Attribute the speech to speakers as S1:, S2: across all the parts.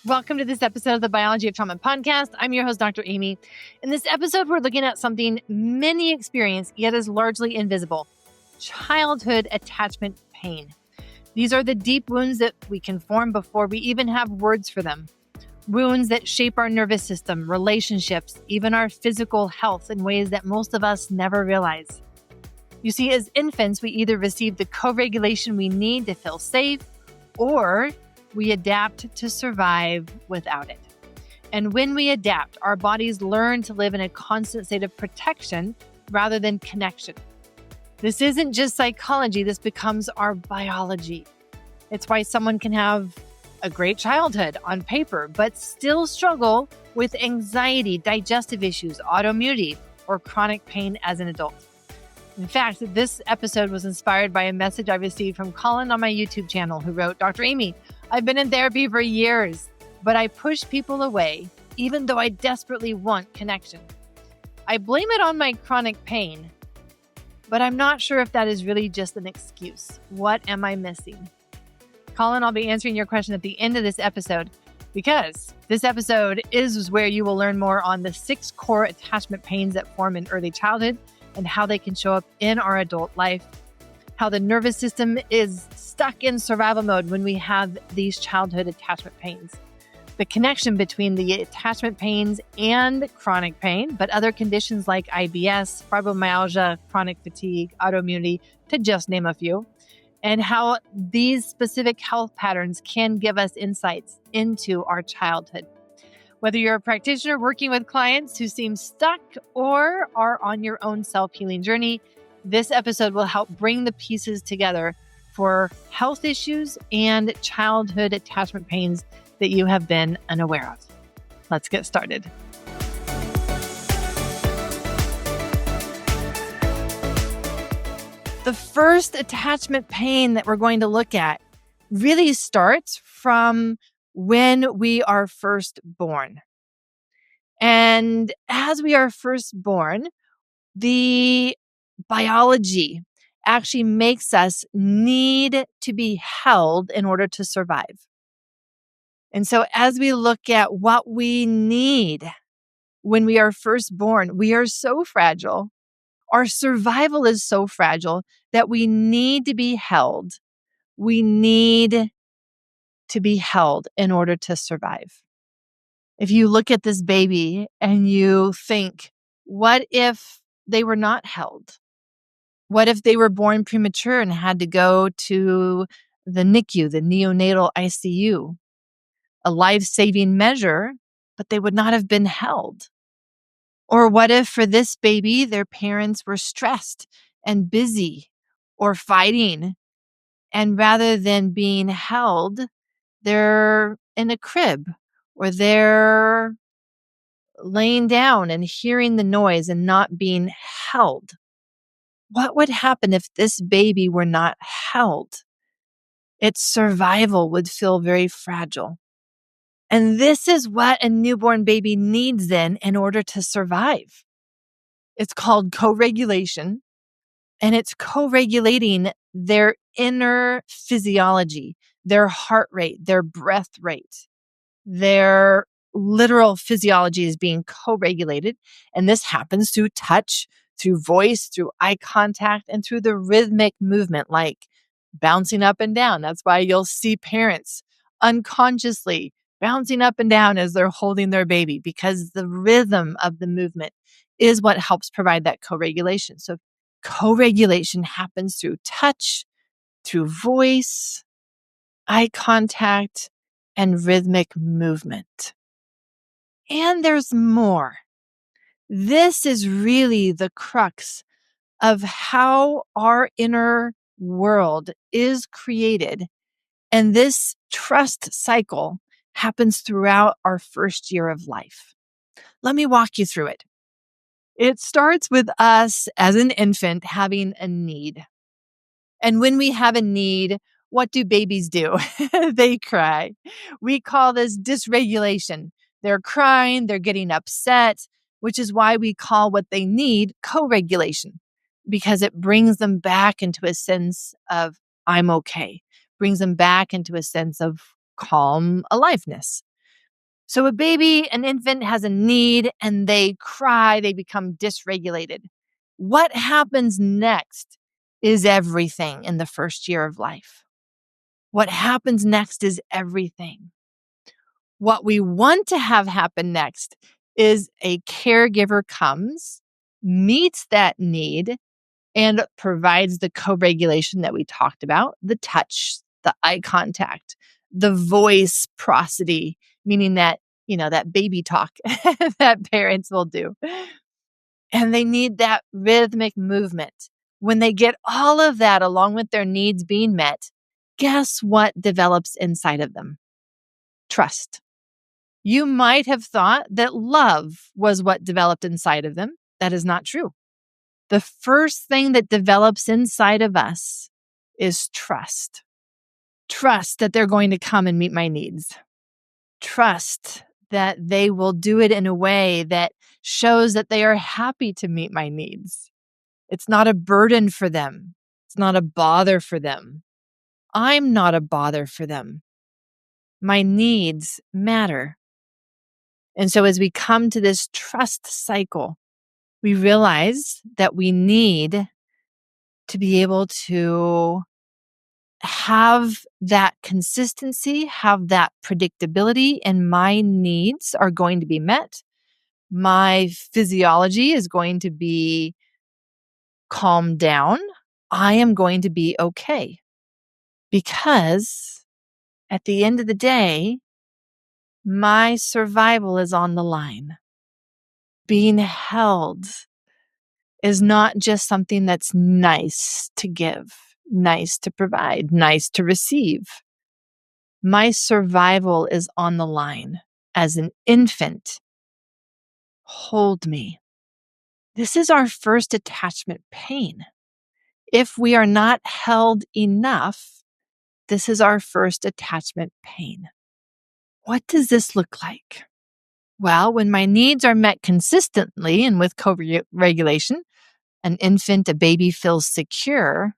S1: Welcome to this episode of the Biology of Trauma podcast. I'm your host, Dr. Aimie. In this episode, we're looking at something many experience, yet is largely invisible: childhood attachment pain. These are the deep wounds that we can form before we even have words for them. Wounds that shape our nervous system, relationships, even our physical health in ways that most of us never realize. You see, as infants, we either receive the co-regulation we need to feel safe, or we adapt to survive without it. And when we adapt, our bodies learn to live in a constant state of protection rather than connection. This isn't just psychology, this becomes our biology. It's why someone can have a great childhood on paper, but still struggle with anxiety, digestive issues, autoimmunity, or chronic pain as an adult. In fact, this episode was inspired by a message I received from Colin on my YouTube channel, who wrote, "Dr. Aimie, I've been in therapy for years, but I push people away, even though I desperately want connection. I blame it on my chronic pain, but I'm not sure if that is really just an excuse. What am I missing?" Colin, I'll be answering your question at the end of this episode, because this episode is where you will learn more on the 6 core attachment pains that form in early childhood and how they can show up in our adult life, how the nervous system is stuck in survival mode when we have these childhood attachment pains, the connection between the attachment pains and chronic pain, but other conditions like IBS, fibromyalgia, chronic fatigue, autoimmunity, to just name a few, and how these specific health patterns can give us insights into our childhood. Whether you're a practitioner working with clients who seem stuck or are on your own self-healing journey, this episode will help bring the pieces together for health issues and childhood attachment pains that you have been unaware of. Let's get started. The first attachment pain that we're going to look at really starts from when we are first born. And as we are first born, the biology actually makes us need to be held in order to survive. And so as we look at what we need when we are first born, we are so fragile. Our survival is so fragile that we need to be held. We need to be held in order to survive. If you look at this baby and you think, what if they were not held? What if they were born premature and had to go to the NICU, the neonatal ICU, a life-saving measure, but they would not have been held? Or what if for this baby, their parents were stressed and busy or fighting, and rather than being held, they're in a crib or they're laying down and hearing the noise and not being held? What would happen if this baby were not held? Its survival would feel very fragile. And this is what a newborn baby needs then in order to survive. It's called co-regulation, and it's co-regulating their inner physiology, their heart rate, their breath rate. Their literal physiology is being co-regulated, and this happens through touch, through voice, through eye contact, and through the rhythmic movement, like bouncing up and down. That's why you'll see parents unconsciously bouncing up and down as they're holding their baby, because the rhythm of the movement is what helps provide that co-regulation. So co-regulation happens through touch, through voice, eye contact, and rhythmic movement. And there's more. This is really the crux of how our inner world is created. And this trust cycle happens throughout our first year of life. Let me walk you through it. It starts with us as an infant having a need. And when we have a need, what do babies do? They cry. We call this dysregulation. They're crying, they're getting upset, which is why we call what they need co-regulation, because it brings them back into a sense of, I'm okay, brings them back into a sense of calm aliveness. So a baby, an infant has a need and they cry, they become dysregulated. What happens next is everything in the first year of life. What happens next is everything. What we want to have happen next is a caregiver comes, meets that need, and provides the co-regulation that we talked about, the touch, the eye contact, the voice prosody, meaning that, that baby talk that parents will do. And they need that rhythmic movement. When they get all of that along with their needs being met, guess what develops inside of them? Trust. You might have thought that love was what developed inside of them. That is not true. The first thing that develops inside of us is trust. Trust that they're going to come and meet my needs. Trust that they will do it in a way that shows that they are happy to meet my needs. It's not a burden for them. It's not a bother for them. I'm not a bother for them. My needs matter. And so as we come to this trust cycle, we realize that we need to be able to have that consistency, have that predictability, and my needs are going to be met. My physiology is going to be calmed down. I am going to be okay. Because at the end of the day, my survival is on the line. Being held is not just something that's nice to give, nice to provide, nice to receive. My survival is on the line. As an infant, hold me. This is our first attachment pain. If we are not held enough, this is our first attachment pain. What does this look like? Well, when my needs are met consistently and with co-regulation, an infant, a baby feels secure.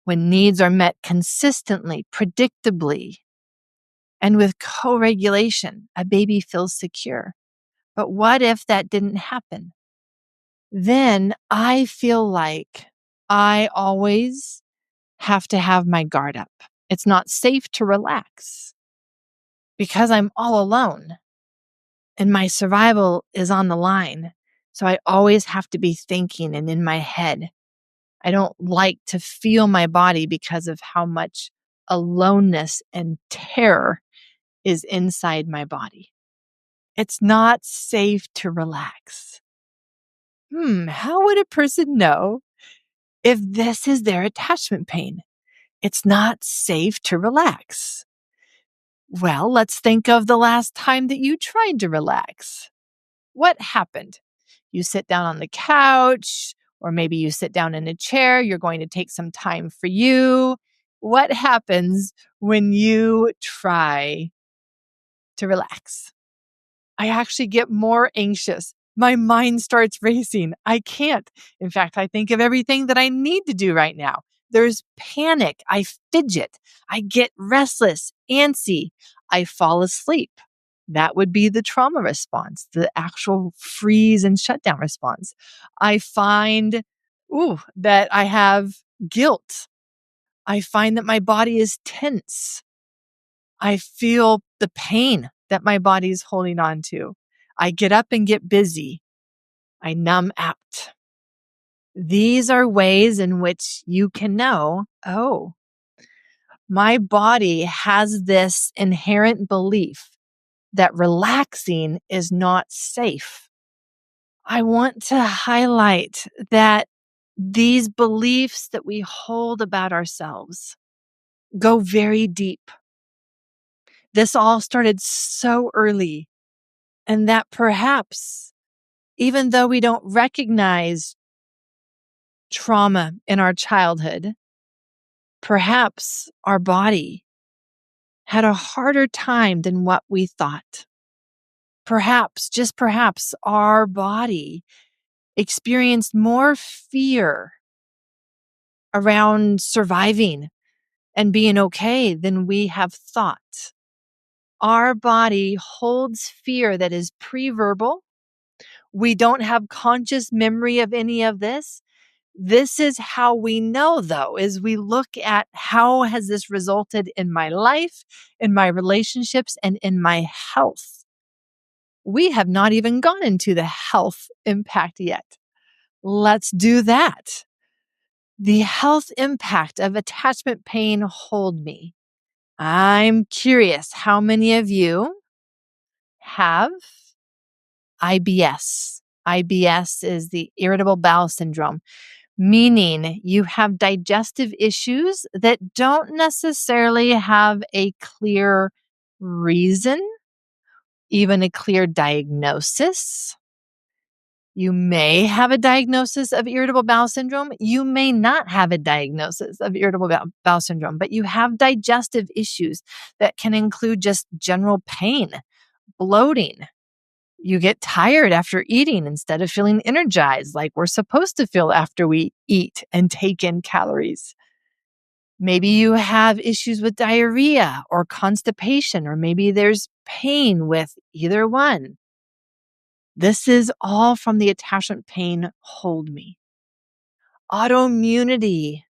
S1: When needs are met consistently, predictably, and with co-regulation, a baby feels secure. But what if that didn't happen? Then I feel like I always have to have my guard up. It's not safe to relax because I'm all alone and my survival is on the line. So I always have to be thinking and in my head. I don't like to feel my body because of how much aloneness and terror is inside my body. It's not safe to relax. How would a person know if this is their attachment pain? It's not safe to relax. Well, let's think of the last time that you tried to relax. What happened? You sit down on the couch, or maybe you sit down in a chair. You're going to take some time for you. What happens when you try to relax? I actually get more anxious. My mind starts racing. I can't. In fact, I think of everything that I need to do right now. There's panic. I fidget. I get restless, antsy. I fall asleep. That would be the trauma response, the actual freeze and shutdown response. I find, that I have guilt. I find that my body is tense. I feel the pain that my body is holding on to. I get up and get busy. I numb out. These are ways in which you can know, my body has this inherent belief that relaxing is not safe. I want to highlight that these beliefs that we hold about ourselves go very deep. This all started so early, and that perhaps, even though we don't recognize trauma in our childhood, perhaps our body had a harder time than what we thought. Perhaps, just perhaps, our body experienced more fear around surviving and being okay than we have thought. our body holds fear that is pre-verbal. We don't have conscious memory of any of this. This is how we know, though, is we look at how has this resulted in my life, in my relationships, and in my health. We have not even gone into the health impact yet. Let's do that. The health impact of attachment pain hold me. I'm curious how many of you have IBS. IBS is the irritable bowel syndrome, meaning you have digestive issues that don't necessarily have a clear reason, even a clear diagnosis. You may have a diagnosis of irritable bowel syndrome. You may not have a diagnosis of irritable bowel syndrome, but you have digestive issues that can include just general pain, bloating. You get tired after eating instead of feeling energized like we're supposed to feel after we eat and take in calories. Maybe you have issues with diarrhea or constipation, or maybe there's pain with either one. This is all from the attachment pain hold me. Autoimmunity.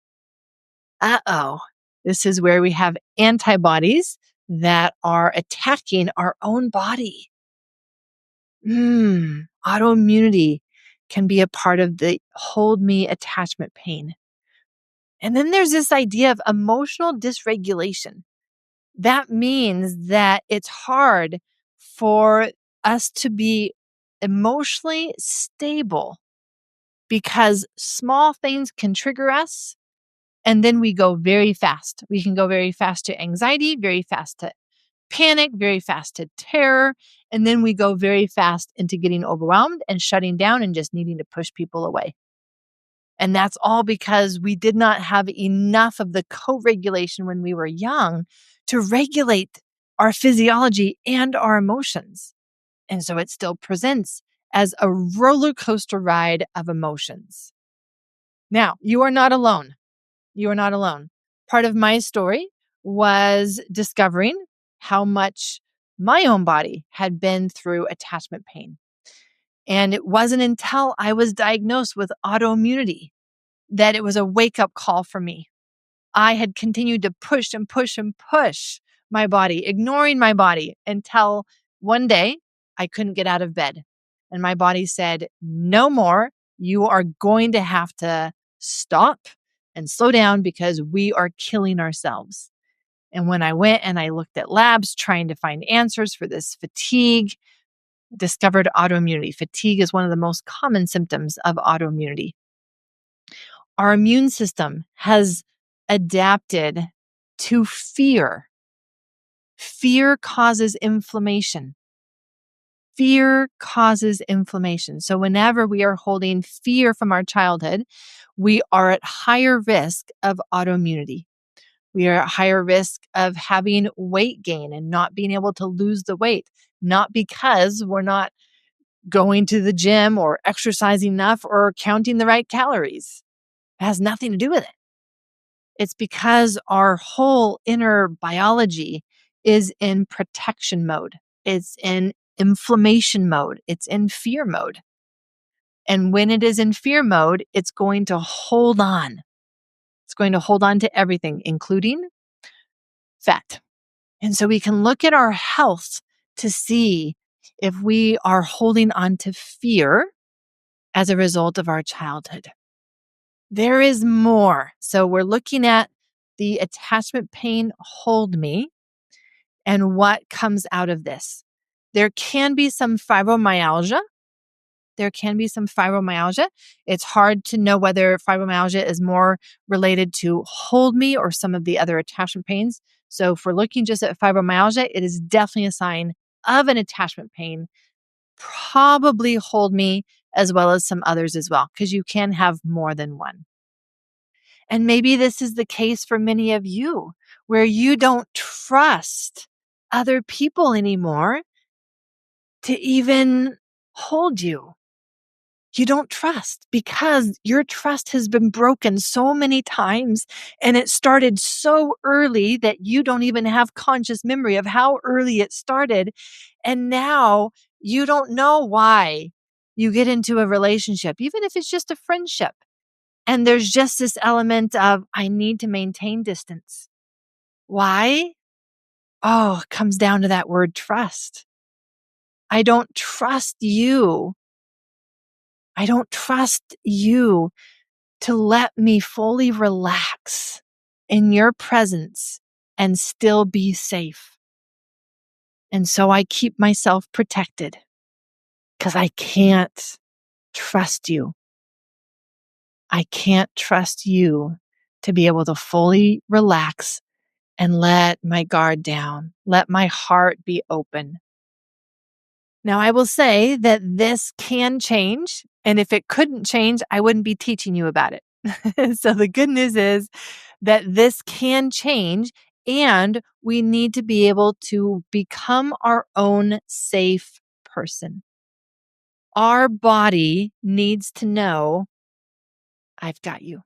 S1: This is where we have antibodies that are attacking our own body. Autoimmunity can be a part of the hold me attachment pain. And then there's this idea of emotional dysregulation. That means that it's hard for us to be emotionally stable because small things can trigger us and then we go very fast. We can go very fast to anxiety, very fast to panic, very fast to terror, and then we go very fast into getting overwhelmed and shutting down and just needing to push people away. And that's all because we did not have enough of the co-regulation when we were young to regulate our physiology and our emotions. And so it still presents as a roller coaster ride of emotions. Now, you are not alone. You are not alone. Part of my story was discovering how much my own body had been through attachment pain. And it wasn't until I was diagnosed with autoimmunity that it was a wake-up call for me. I had continued to push and push and push my body, ignoring my body until one day I couldn't get out of bed. And my body said, no more. You are going to have to stop and slow down because we are killing ourselves. And when I went and I looked at labs trying to find answers for this fatigue, discovered autoimmunity. Fatigue is one of the most common symptoms of autoimmunity. Our immune system has adapted to fear. Fear causes inflammation. Fear causes inflammation. So whenever we are holding fear from our childhood, we are at higher risk of autoimmunity. We are at higher risk of having weight gain and not being able to lose the weight, not because we're not going to the gym or exercising enough or counting the right calories. It has nothing to do with it. It's because our whole inner biology is in protection mode. It's in inflammation mode. It's in fear mode. And when it is in fear mode, it's going to hold on. It's going to hold on to everything, including fat. And so we can look at our health to see if we are holding on to fear as a result of our childhood. There is more. So we're looking at the attachment pain hold me and what comes out of this. There can be some fibromyalgia. It's hard to know whether fibromyalgia is more related to hold me or some of the other attachment pains. So if we're looking just at fibromyalgia, it is definitely a sign of an attachment pain. Probably hold me as well as some others as well, because you can have more than one. And maybe this is the case for many of you, where you don't trust other people anymore to even hold you. You don't trust because your trust has been broken so many times, and it started so early that you don't even have conscious memory of how early it started. And now you don't know why you get into a relationship, even if it's just a friendship. And there's just this element of, I need to maintain distance. Why? Oh, it comes down to that word trust. I don't trust you. I don't trust you to let me fully relax in your presence and still be safe. And so I keep myself protected because I can't trust you. I can't trust you to be able to fully relax and let my guard down, let my heart be open. Now, I will say that this can change. And if it couldn't change, I wouldn't be teaching you about it. So the good news is that this can change, and we need to be able to become our own safe person. Our body needs to know, I've got you.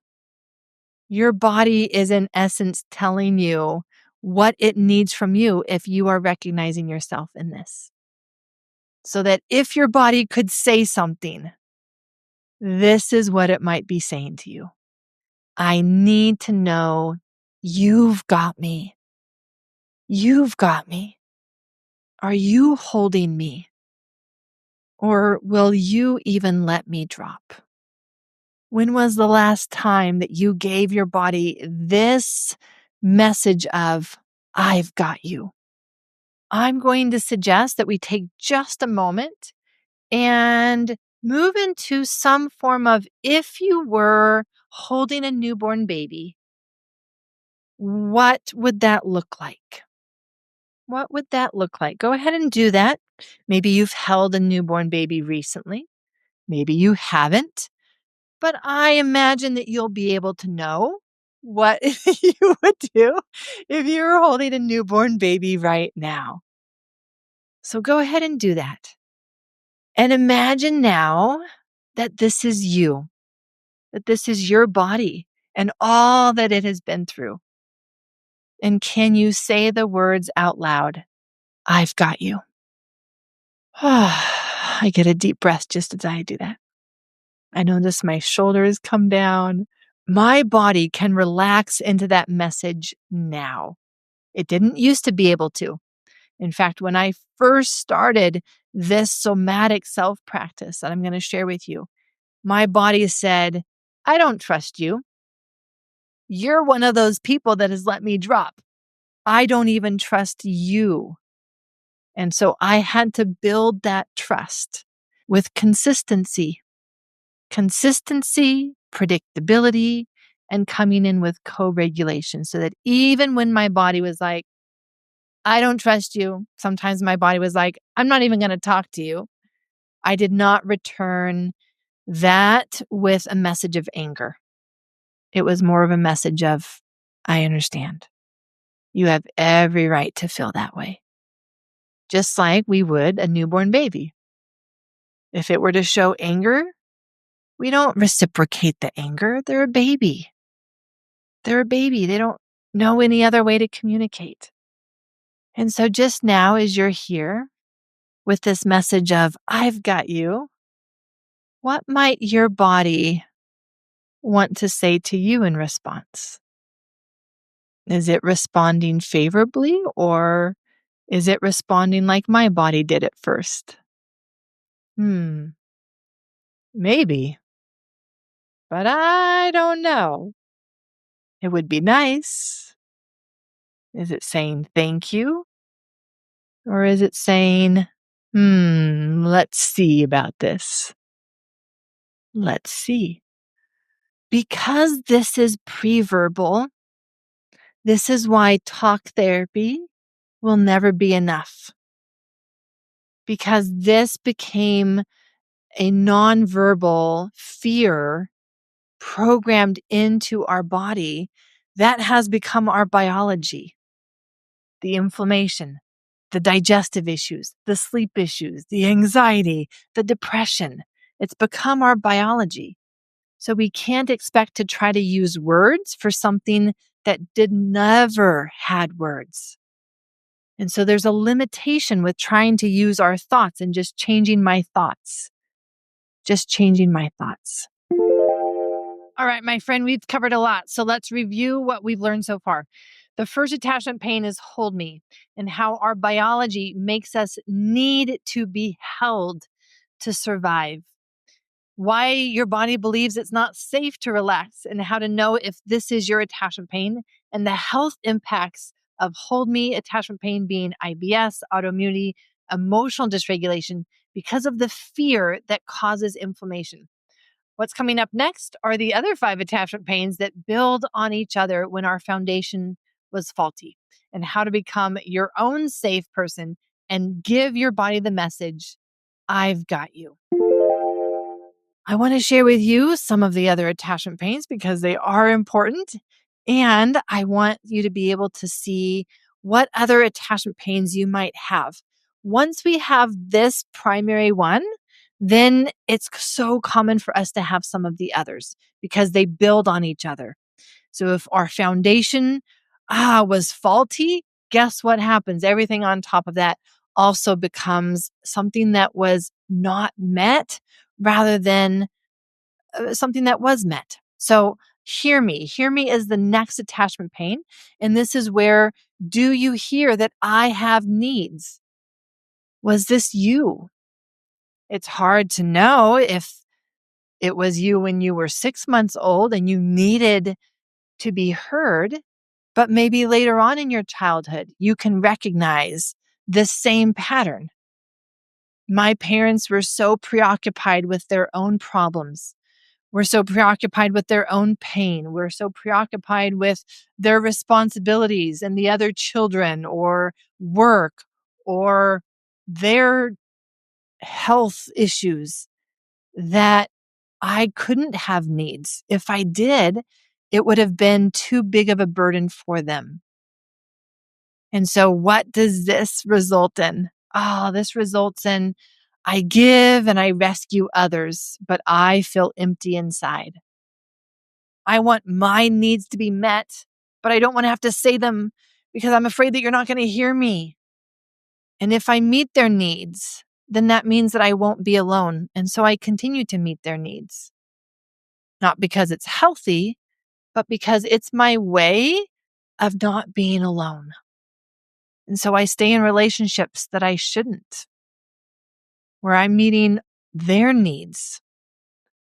S1: Your body is in essence telling you what it needs from you if you are recognizing yourself in this. So that if your body could say something, this is what it might be saying to you. I need to know you've got me. You've got me. Are you holding me? Or will you even let me drop? When was the last time that you gave your body this message of, I've got you? I'm going to suggest that we take just a moment and move into some form of, if you were holding a newborn baby, what would that look like? What would that look like? Go ahead and do that. Maybe you've held a newborn baby recently. Maybe you haven't, but I imagine that you'll be able to know what you would do if you were holding a newborn baby right now. So go ahead and do that. And imagine now that this is you, that this is your body and all that it has been through. And can you say the words out loud? I've got you. I get a deep breath just as I do that. I notice my shoulders come down. My body can relax into that message now. It didn't used to be able to. In fact, when I first started this somatic self practice that I'm going to share with you, my body said, I don't trust you. You're one of those people that has let me drop. I don't even trust you. And so I had to build that trust with consistency, predictability, and coming in with co-regulation so that even when my body was like, I don't trust you, sometimes my body was like, I'm not even going to talk to you. I did not return that with a message of anger. It was more of a message of, I understand. You have every right to feel that way. Just like we would a newborn baby. If it were to show anger, we don't reciprocate the anger. They're a baby. They're a baby. They don't know any other way to communicate. And so just now, as you're here with this message of, I've got you, what might your body want to say to you in response? Is it responding favorably, or is it responding like my body did at first? Maybe, but I don't know. It would be nice. Is it saying thank you? Or is it saying, let's see about this? Let's see. Because this is pre-verbal, this is why talk therapy will never be enough. Because this became a nonverbal fear programmed into our body that has become our biology. The inflammation, the digestive issues, the sleep issues, the anxiety, the depression. It's become our biology. So we can't expect to try to use words for something that never had words. And so there's a limitation with trying to use our thoughts and just changing my thoughts. Just changing my thoughts. All right, my friend, we've covered a lot. So let's review what we've learned so far. The first attachment pain is hold me, and how our biology makes us need to be held to survive. Why your body believes it's not safe to relax, and how to know if this is your attachment pain, and the health impacts of hold me attachment pain being IBS, autoimmunity, emotional dysregulation because of the fear that causes inflammation. What's coming up next are the other 5 attachment pains that build on each other when our foundation was faulty, and how to become your own safe person and give your body the message, I've got you. I want to share with you some of the other attachment pains because they are important. And I want you to be able to see what other attachment pains you might have. Once we have this primary one, then it's so common for us to have some of the others because they build on each other. So if our foundation was faulty, guess what happens? Everything on top of that also becomes something that was not met rather than something that was met. So hear me. Hear me is the next attachment pain. And this is where, do you hear that I have needs? Was this you? It's hard to know if it was you when you were 6 months old and you needed to be heard, but maybe later on in your childhood, you can recognize this same pattern. My parents were so preoccupied with their own problems. We're so preoccupied with their own pain. We're so preoccupied with their responsibilities and the other children or work or their health issues that I couldn't have needs. If I did, it would have been too big of a burden for them. And so what does this result in? This results in I give and I rescue others, but I feel empty inside. I want my needs to be met, but I don't want to have to say them because I'm afraid that you're not going to hear me. And if I meet their needs, then that means that I won't be alone. And so I continue to meet their needs. Not because it's healthy, but because it's my way of not being alone. And so I stay in relationships that I shouldn't, where I'm meeting their needs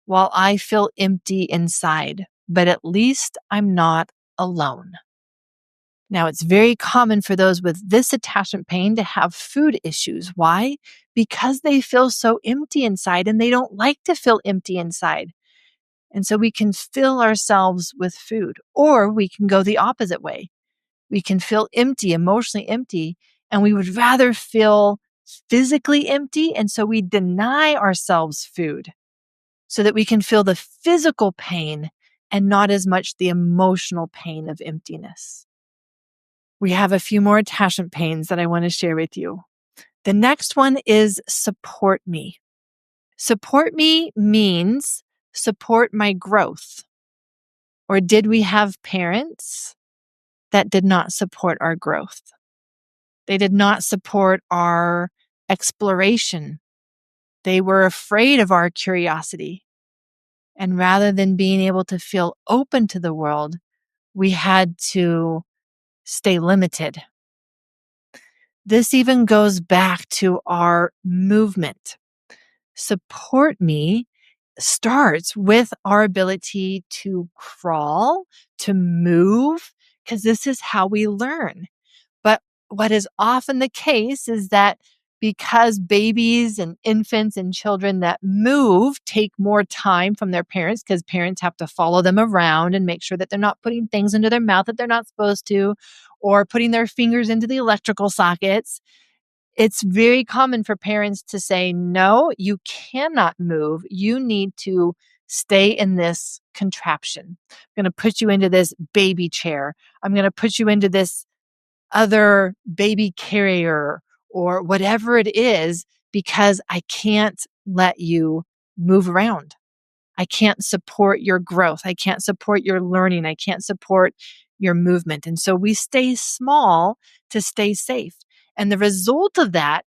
S1: while I feel empty inside, but at least I'm not alone. Now, it's very common for those with this attachment pain to have food issues. Why? Because they feel so empty inside and they don't like to feel empty inside. And so we can fill ourselves with food, or we can go the opposite way. We can feel empty, emotionally empty, and we would rather feel physically empty. And so we deny ourselves food so that we can feel the physical pain and not as much the emotional pain of emptiness. We have a few more attachment pains that I want to share with you. The next one is support me. Support me means support my growth. Or did we have parents that did not support our growth? They did not support our exploration. They were afraid of our curiosity. And rather than being able to feel open to the world, we had to stay limited. This even goes back to our movement. Support me starts with our ability to crawl, to move, because this is how we learn. But what is often the case is that because babies and infants and children that move take more time from their parents, because parents have to follow them around and make sure that they're not putting things into their mouth that they're not supposed to, or putting their fingers into the electrical sockets. It's very common for parents to say, no, you cannot move. You need to stay in this contraption. I'm going to put you into this baby chair. I'm going to put you into this other baby carrier or whatever it is, because I can't let you move around. I can't support your growth. I can't support your learning. I can't support your movement. And so we stay small to stay safe. And the result of that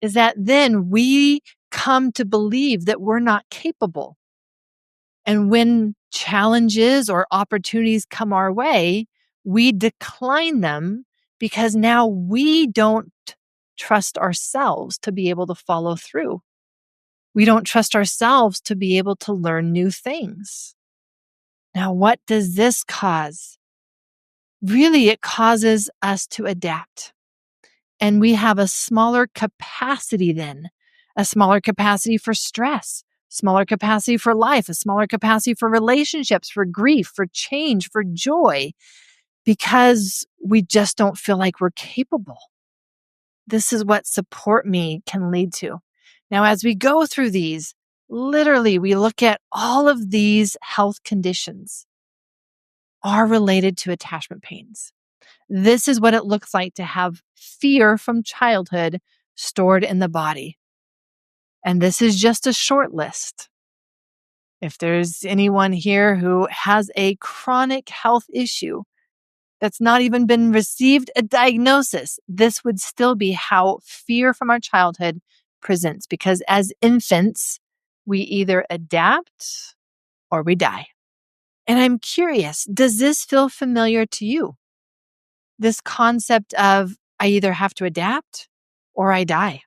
S1: is that then we come to believe that we're not capable. And when challenges or opportunities come our way, we decline them because now we don't trust ourselves to be able to follow through. We don't trust ourselves to be able to learn new things. Now, what does this cause? Really, it causes us to adapt. And we have a smaller capacity then, a smaller capacity for stress, smaller capacity for life, a smaller capacity for relationships, for grief, for change, for joy, because we just don't feel like we're capable. This is what support me can lead to. Now, as we go through these, literally, we look at all of these health conditions are related to attachment pains. This is what it looks like to have fear from childhood stored in the body. And this is just a short list. If there's anyone here who has a chronic health issue that's not even been received a diagnosis, this would still be how fear from our childhood presents. Because as infants, we either adapt or we die. And I'm curious, does this feel familiar to you? This concept of I either have to adapt or I die.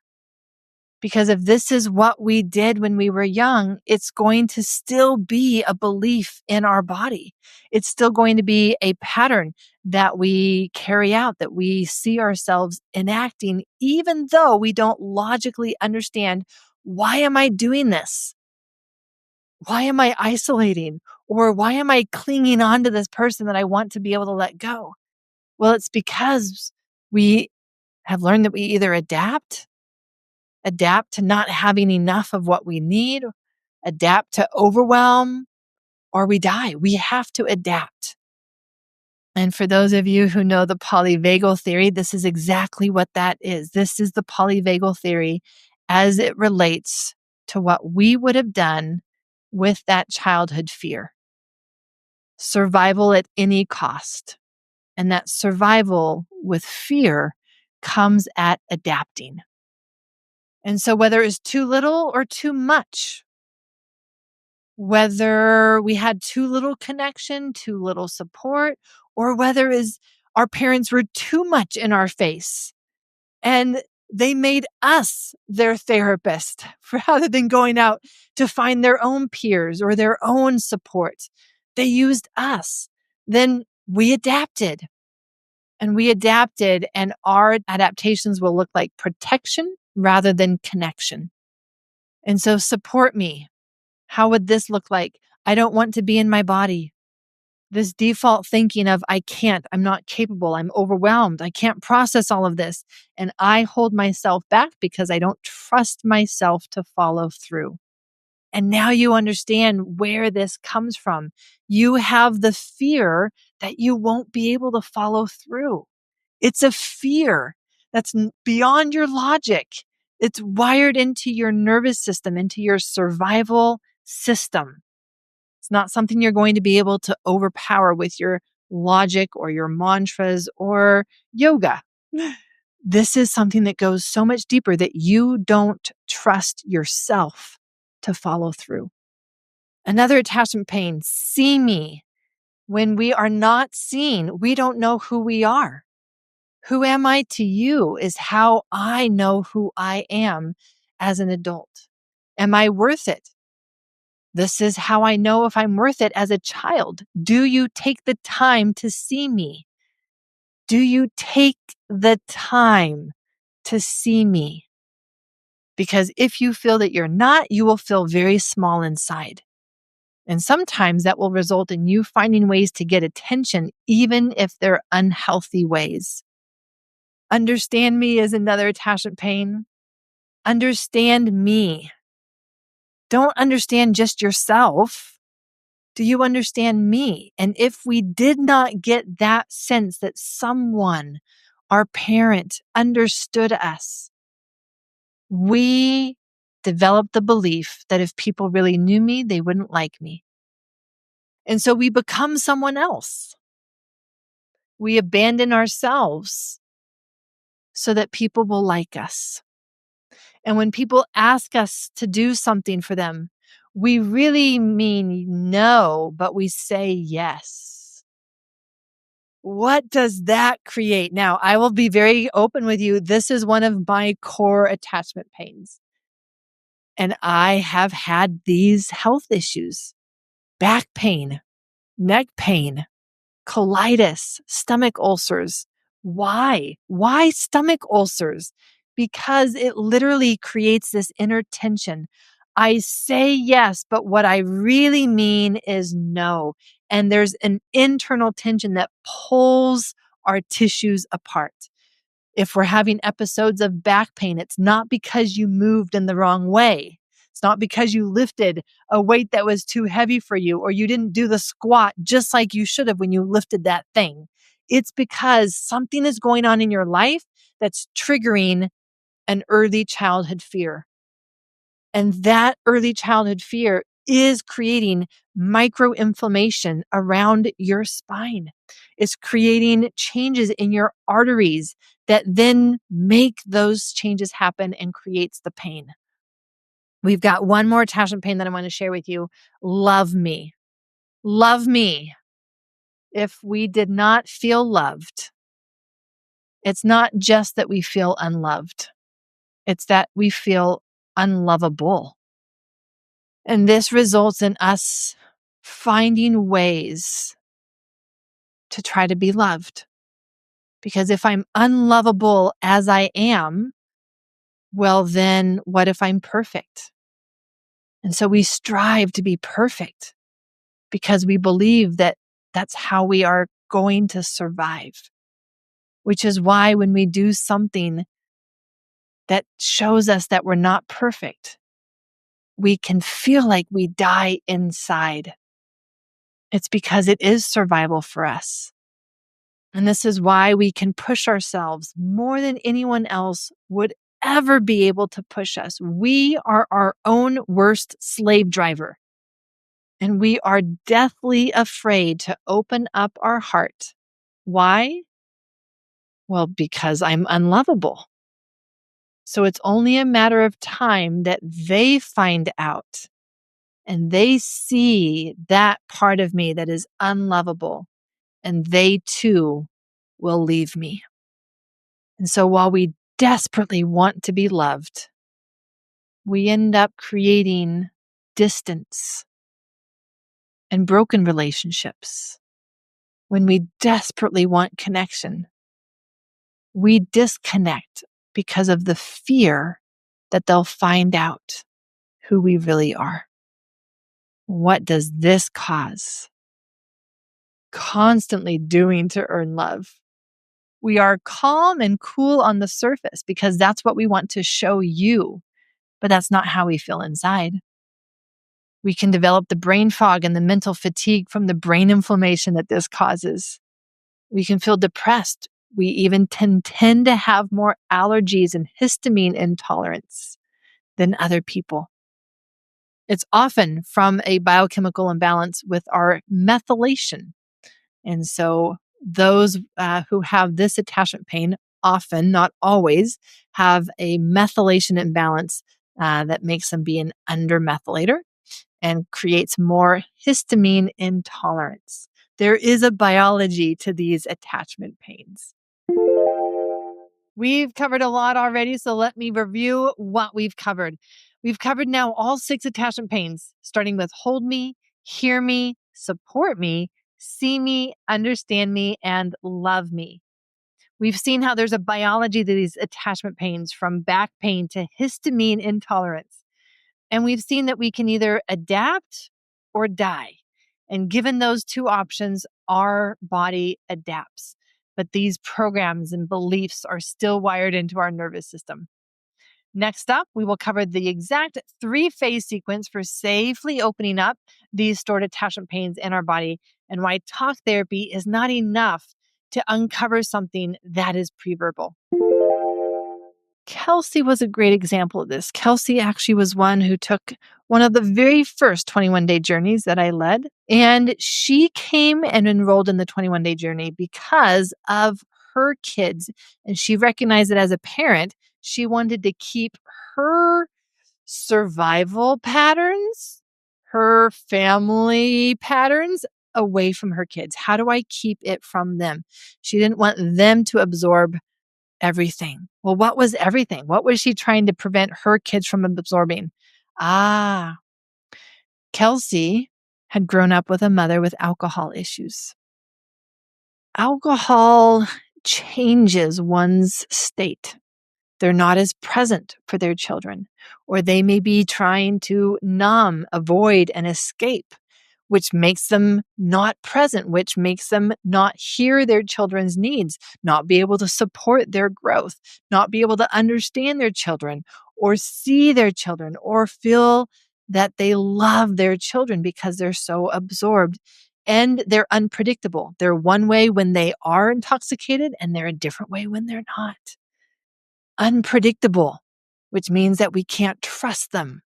S1: Because if this is what we did when we were young, it's going to still be a belief in our body. It's still going to be a pattern that we carry out, that we see ourselves enacting, even though we don't logically understand, why am I doing this? Why am I isolating? Or why am I clinging on to this person that I want to be able to let go? Well, it's because we have learned that we either adapt to not having enough of what we need, adapt to overwhelm, or we die. We have to adapt. And for those of you who know the polyvagal theory, this is exactly what that is. This is the polyvagal theory as it relates to what we would have done with that childhood fear. Survival at any cost. And that survival with fear comes at adapting. And so whether it's too little or too much, whether we had too little connection, too little support, or whether is our parents were too much in our face and they made us their therapist rather than going out to find their own peers or their own support. They used us. Then we adapted. And our adaptations will look like protection rather than connection. And so support me. How would this look like? I don't want to be in my body. This default thinking of I can't, I'm not capable, I'm overwhelmed, I can't process all of this. And I hold myself back because I don't trust myself to follow through. And now you understand where this comes from. You have the fear that you won't be able to follow through. It's a fear that's beyond your logic. It's wired into your nervous system, into your survival system. It's not something you're going to be able to overpower with your logic or your mantras or yoga. This is something that goes so much deeper that you don't trust yourself to follow through. Another attachment pain, see me. When we are not seen, we don't know who we are. Who am I to you is how I know who I am as an adult. Am I worth it? This is how I know if I'm worth it as a child. Do you take the time to see me? Do you take the time to see me? Because if you feel that you're not, you will feel very small inside. And sometimes that will result in you finding ways to get attention, even if they're unhealthy ways. Understand me is another attachment pain. Understand me. Don't understand just yourself. Do you understand me? And if we did not get that sense that someone, our parent, understood us, we developed the belief that if people really knew me, they wouldn't like me. And so we become someone else. We abandon ourselves so that people will like us. And when people ask us to do something for them, we really mean no, but we say yes. What does that create? Now, I will be very open with you. This is one of my core attachment pains. And I have had these health issues, back pain, neck pain, colitis, stomach ulcers. Why? Why stomach ulcers? Because it literally creates this inner tension. I say yes, but what I really mean is no. And there's an internal tension that pulls our tissues apart. If we're having episodes of back pain, it's not because you moved in the wrong way. It's not because you lifted a weight that was too heavy for you, or you didn't do the squat just like you should have when you lifted that thing. It's because something is going on in your life that's triggering an early childhood fear. And that early childhood fear is creating microinflammation around your spine. It's creating changes in your arteries that then make those changes happen and creates the pain. We've got one more attachment pain that I want to share with you. Love me. Love me. If we did not feel loved, it's not just that we feel unloved. It's that we feel unlovable. And this results in us finding ways to try to be loved. Because if I'm unlovable as I am, well, then what if I'm perfect? And so we strive to be perfect because we believe that that's how we are going to survive, which is why when we do something that shows us that we're not perfect, we can feel like we die inside. It's because it is survival for us. And this is why we can push ourselves more than anyone else would ever be able to push us. We are our own worst slave driver. And we are deathly afraid to open up our heart. Why? Well, because I'm unlovable. So it's only a matter of time that they find out and they see that part of me that is unlovable, and they too will leave me. And so while we desperately want to be loved, we end up creating distance and broken relationships. When we desperately want connection, we disconnect because of the fear that they'll find out who we really are. What does this cause? Constantly doing to earn love. We are calm and cool on the surface because that's what we want to show you, but that's not how we feel inside. We can develop the brain fog and the mental fatigue from the brain inflammation that this causes. We can feel depressed. We even tend to have more allergies and histamine intolerance than other people. It's often from a biochemical imbalance with our methylation. And so those who have this attachment pain often, not always, have a methylation imbalance that makes them be an undermethylator and creates more histamine intolerance. There is a biology to these attachment pains. We've covered a lot already, so let me review what we've covered. We've covered now all 6 attachment pains, starting with hold me, hear me, support me, see me, understand me, and love me. We've seen how there's a biology to these attachment pains, from back pain to histamine intolerance. And we've seen that we can either adapt or die. And given those two options, our body adapts. But these programs and beliefs are still wired into our nervous system. Next up, we will cover the exact 3-phase sequence for safely opening up these stored attachment pains in our body, and why talk therapy is not enough to uncover something that is pre-verbal. Kelsey was a great example of this. Kelsey actually was one who took one of the very first 21-day journeys that I led. And she came and enrolled in the 21-day journey because of her kids. And she recognized that as a parent, she wanted to keep her survival patterns, her family patterns away from her kids. How do I keep it from them? She didn't want them to absorb everything. Well, what was everything? What was she trying to prevent her kids from absorbing? Ah, Kelsey had grown up with a mother with alcohol issues. Alcohol changes one's state. They're not as present for their children, or they may be trying to numb, avoid, and escape, which makes them not present, which makes them not hear their children's needs, not be able to support their growth, not be able to understand their children or see their children or feel that they love their children because they're so absorbed. And they're unpredictable. They're one way when they are intoxicated, and they're a different way when they're not. Unpredictable, which means that we can't trust them.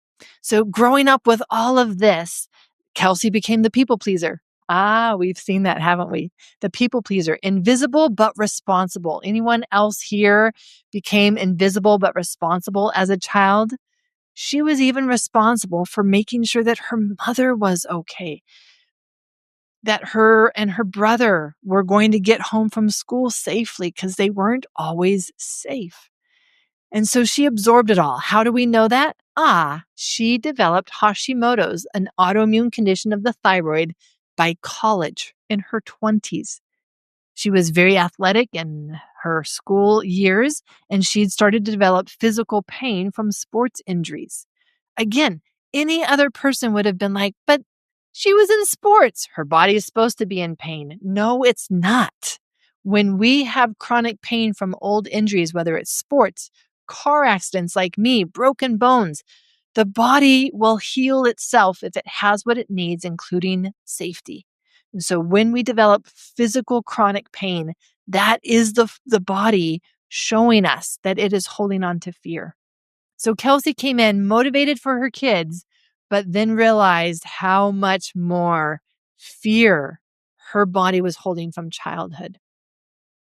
S1: So growing up with all of this, Kelsey became the people pleaser. We've seen that, haven't we? The people pleaser, invisible but responsible. Anyone else here became invisible but responsible as a child? She was even responsible for making sure that her mother was okay, that her and her brother were going to get home from school safely because they weren't always safe. And so she absorbed it all. How do we know that? She developed Hashimoto's, an autoimmune condition of the thyroid, by college in her 20s. She was very athletic in her school years, and she'd started to develop physical pain from sports injuries. Again, any other person would have been like, but she was in sports. Her body is supposed to be in pain. No, it's not. When we have chronic pain from old injuries, whether it's sports, car accidents like me, broken bones, the body will heal itself if it has what it needs, including safety. And so when we develop physical chronic pain, that is the body showing us that it is holding on to fear. So Kelsey came in motivated for her kids, but then realized how much more fear her body was holding from childhood.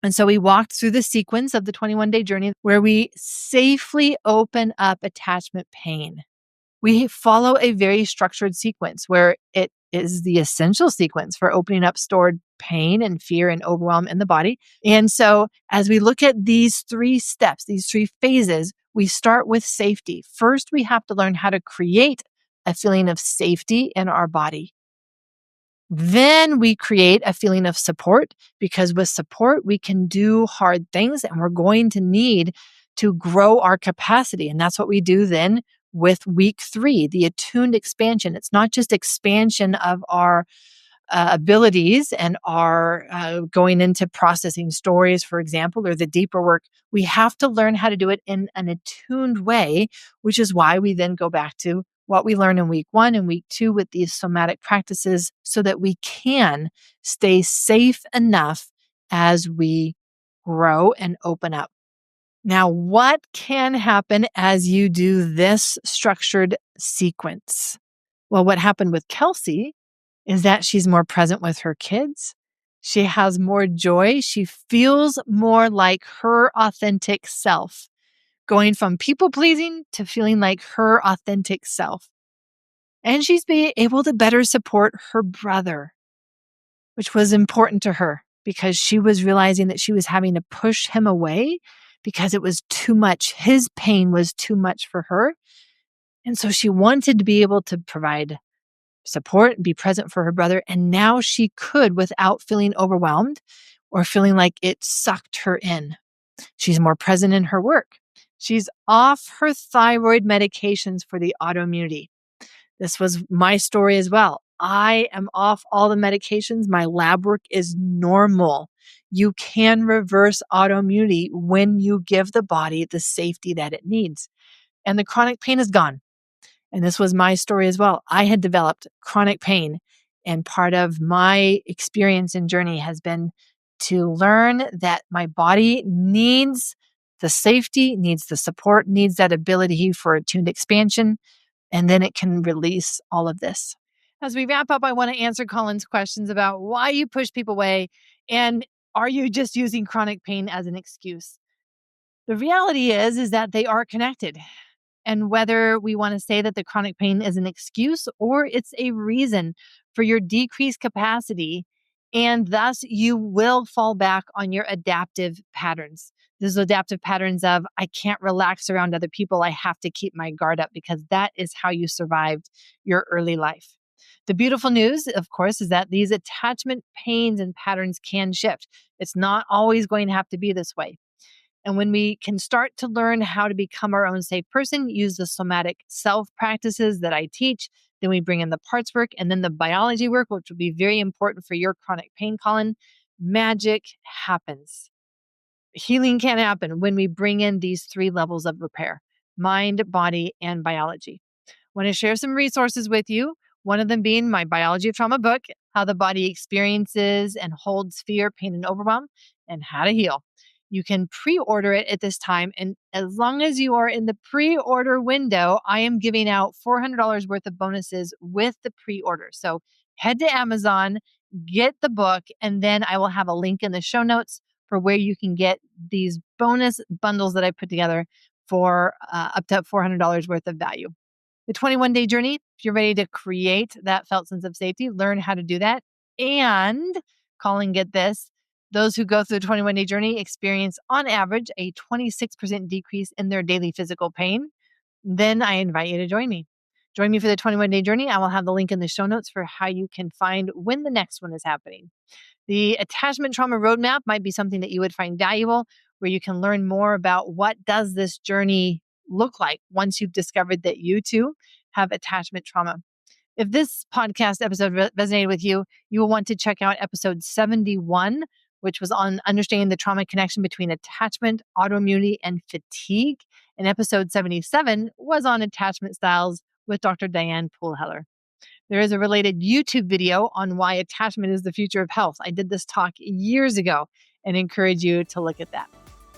S1: And so we walked through the sequence of the 21-day journey where we safely open up attachment pain. We follow a very structured sequence where it is the essential sequence for opening up stored pain and fear and overwhelm in the body. And so as we look at these 3 steps, these 3 phases, we start with safety. First, we have to learn how to create a feeling of safety in our body. Then we create a feeling of support, because with support, we can do hard things, and we're going to need to grow our capacity. And that's what we do then with week 3, the attuned expansion. It's not just expansion of our abilities and our going into processing stories, for example, or the deeper work. We have to learn how to do it in an attuned way, which is why we then go back to what we learn in week 1 and week 2 with these somatic practices so that we can stay safe enough as we grow and open up. Now, what can happen as you do this structured sequence? Well, what happened with Kelsey is that she's more present with her kids. She has more joy. She feels more like her authentic self, going from people pleasing to feeling like her authentic self. And she's being able to better support her brother, which was important to her because she was realizing that she was having to push him away because it was too much. His pain was too much for her. And so she wanted to be able to provide support and be present for her brother. And now she could without feeling overwhelmed or feeling like it sucked her in. She's more present in her work. She's off her thyroid medications for the autoimmunity. This was my story as well. I am off all the medications. My lab work is normal. You can reverse autoimmunity when you give the body the safety that it needs. And the chronic pain is gone. And this was my story as well. I had developed chronic pain, and part of my experience and journey has been to learn that my body needs the safety, needs the support, needs that ability for attuned expansion, and then it can release all of this. As we wrap up, I want to answer Colin's questions about why you push people away and are you just using chronic pain as an excuse? The reality is that they are connected. And whether we want to say that the chronic pain is an excuse or it's a reason for your decreased capacity, and thus you will fall back on your adaptive patterns. Those adaptive patterns of, I can't relax around other people. I have to keep my guard up because that is how you survived your early life. The beautiful news, of course, is that these attachment pains and patterns can shift. It's not always going to have to be this way. And when we can start to learn how to become our own safe person, use the somatic self practices that I teach, then we bring in the parts work and then the biology work, which will be very important for your chronic pain, Colin. Magic happens. Healing can happen when we bring in these 3 levels of repair: mind, body, and biology. I want to share some resources with you. One of them being my Biology of Trauma book, How the Body Experiences and Holds Fear, Pain, and Overwhelm, and How to Heal. You can pre-order it at this time. And as long as you are in the pre-order window, I am giving out $400 worth of bonuses with the pre-order. So head to Amazon, get the book, and then I will have a link in the show notes for where you can get these bonus bundles that I put together for up to $400 worth of value. The 21-day journey, if you're ready to create that felt sense of safety, learn how to do that. And Colin, get this, those who go through the 21-day journey experience on average a 26% decrease in their daily physical pain. Then I invite you to join me. Join me for the 21-day journey. I will have the link in the show notes for how you can find when the next one is happening. The attachment trauma roadmap might be something that you would find valuable, where you can learn more about what does this journey look like once you've discovered that you too have attachment trauma. If this podcast episode resonated with you, you will want to check out episode 71, which was on understanding the trauma connection between attachment, autoimmunity, and fatigue. And episode 77 was on attachment styles with Dr. Diane Poolheller. There is a related YouTube video on why attachment is the future of health. I did this talk years ago and encourage you to look at that.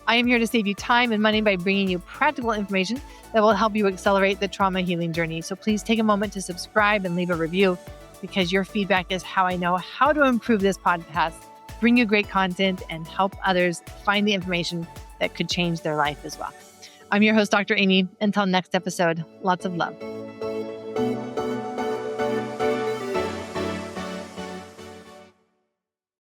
S1: I am here to save you time and money by bringing you practical information that will help you accelerate the trauma healing journey. So please take a moment to subscribe and leave a review, because your feedback is how I know how to improve this podcast, bring you great content, and help others find the information that could change their life as well. I'm your host, Dr. Aimie. Until next episode, lots of love.